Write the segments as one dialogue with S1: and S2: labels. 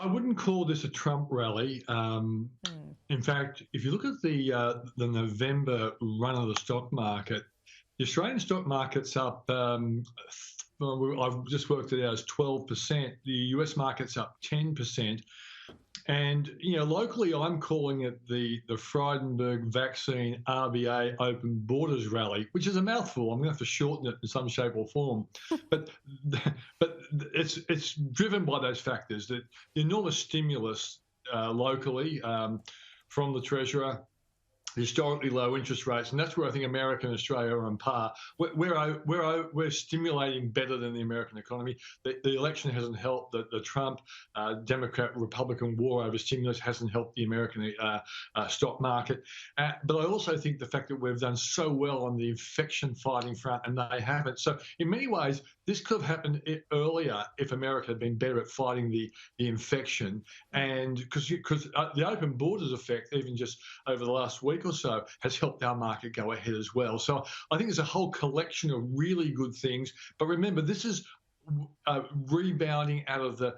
S1: wouldn't call this a Trump rally. In fact, if you look at the November run of the stock market, the Australian stock market's up. Well, I've just worked it out as 12%. The US market's up 10%. And, locally, I'm calling it the Frydenberg vaccine RBA open borders rally, which is a mouthful. I'm going to have to shorten it in some shape or form. but it's driven by those factors, the enormous stimulus locally from the Treasurer, historically low interest rates, and that's where I think America and Australia are on par. We're stimulating better than the American economy. The election hasn't helped. The Trump Democrat-Republican war over stimulus hasn't helped the American stock market. But I also think the fact that we've done so well on the infection fighting front, and they haven't. So in many ways, this could have happened earlier if America had been better at fighting the infection. And because the open borders effect, even just over the last week or so, has helped our market go ahead as well. So I think there's a whole collection of really good things. But remember, this is rebounding out of the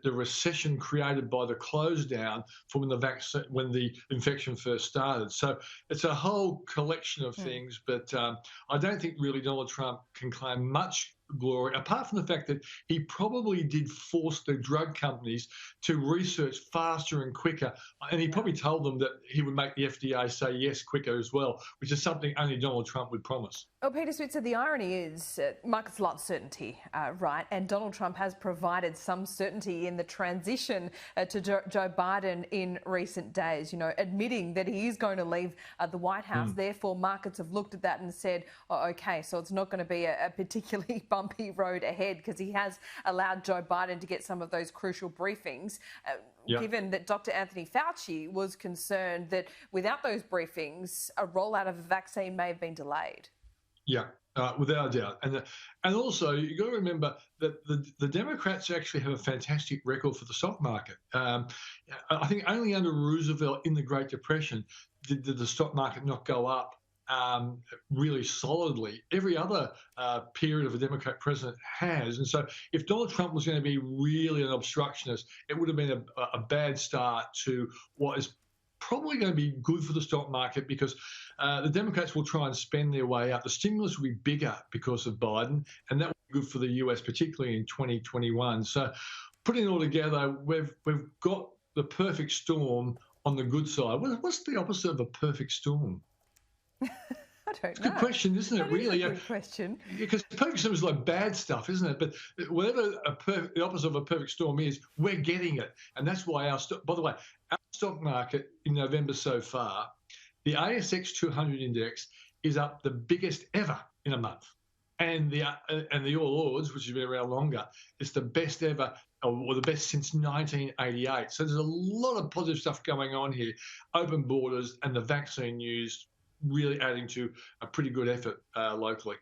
S1: recession created by the close down from when the infection first started. So it's a whole collection of things, but I don't think really Donald Trump can claim much glory, apart from the fact that he probably did force the drug companies to research faster and quicker, and he probably told them that he would make the FDA say yes quicker as well, which is something only Donald Trump would promise.
S2: Well, Peter Switzer, the irony is markets love certainty, right? And Donald Trump has provided some certainty in the transition to Joe Biden in recent days, admitting that he is going to leave the White House. Therefore, markets have looked at that and said, oh, OK, so it's not going to be a particularly bumpy road ahead, because he has allowed Joe Biden to get some of those crucial briefings, given that Dr. Anthony Fauci was concerned that without those briefings, a rollout of a vaccine may have been delayed.
S1: Yeah, without a doubt. And also, you've got to remember that the Democrats actually have a fantastic record for the stock market. I think only under Roosevelt in the Great Depression did the stock market not go up really solidly. Every other period of a Democrat president has. And so if Donald Trump was going to be really an obstructionist, it would have been a bad start to what is probably going to be good for the stock market, because the Democrats will try and spend their way up. The stimulus will be bigger because of Biden, and that will be good for the US, particularly in 2021. So putting it all together, we've got the perfect storm on the good side. What's the opposite of a perfect storm?
S2: I don't know.
S1: It's a good question, isn't it? Really,
S2: a good question.
S1: Because perfect storm is like bad stuff, isn't it? But whatever the opposite of a perfect storm is, we're getting it, and that's why by the way, our stock market in November so far, the ASX 200 index is up the biggest ever in a month, and the All Ords, which has been around longer, it's the best ever, or the best since 1988. So there's a lot of positive stuff going on here. Open borders and the vaccine news really adding to a pretty good effort locally.